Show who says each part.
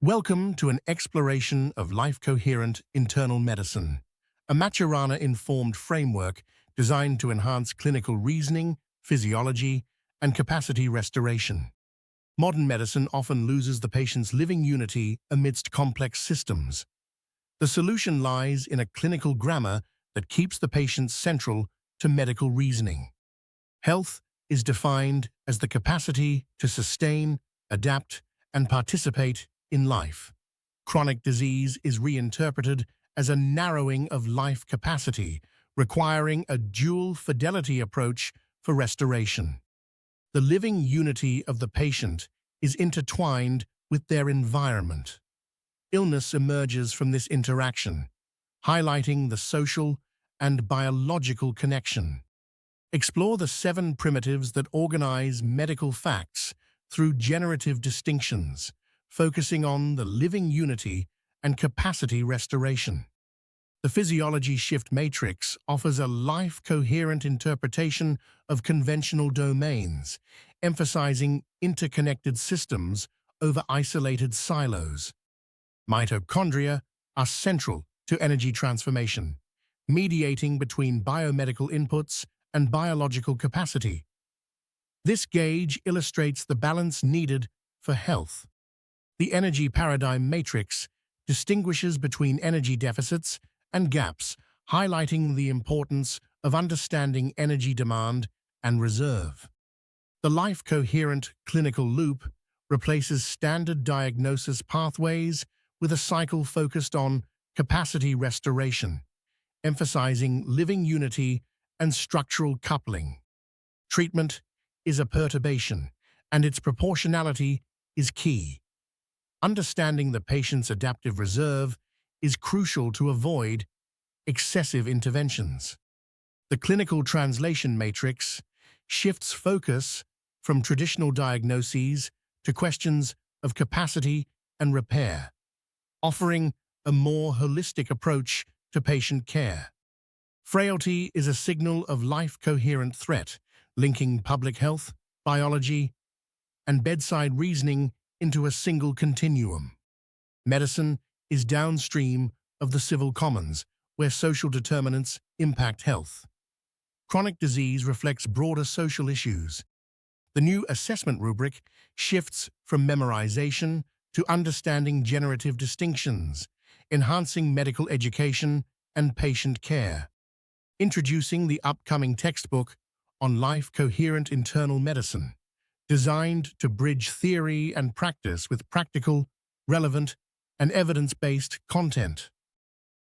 Speaker 1: Welcome to an exploration of Life-Coherent Internal Medicine, a Maturana-informed framework designed to enhance clinical reasoning, physiology, and capacity restoration. Modern medicine often loses the patient's living unity amidst complex systems. The solution lies in a clinical grammar that keeps the patient central to medical reasoning. Health is defined as the capacity to sustain, adapt, and participate in life. Chronic disease is reinterpreted as a narrowing of life capacity, requiring a dual fidelity approach for restoration. The living unity of the patient is intertwined with their environment. Illness emerges from this interaction, highlighting the social and biological connection. Explore the 7 primitives that organize medical facts through generative distinctions, focusing on the living unity and capacity restoration. The physiology shift matrix offers a life-coherent interpretation of conventional domains, emphasizing interconnected systems over isolated silos. Mitochondria are central to energy transformation, mediating between biomedical inputs and biological capacity. This gauge illustrates the balance needed for health. The energy paradigm matrix distinguishes between energy deficits and gaps, highlighting the importance of understanding energy demand and reserve. The life-coherent clinical loop replaces standard diagnosis pathways with a cycle focused on capacity restoration, emphasizing living unity and structural coupling. Treatment is a perturbation, and its proportionality is key. Understanding the patient's adaptive reserve is crucial to avoid excessive interventions. The clinical translation matrix shifts focus from traditional diagnoses to questions of capacity and repair, offering a more holistic approach to patient care. Frailty is a signal of life-coherent threat, linking public health, biology, and bedside reasoning into a single continuum. Medicine is downstream of the civil commons, where social determinants impact health. Chronic disease reflects broader social issues. The new assessment rubric shifts from memorization to understanding generative distinctions, enhancing medical education and patient care. Introducing the upcoming textbook on Life-Coherent Internal Medicine, designed to bridge theory and practice with practical, relevant, and evidence-based content.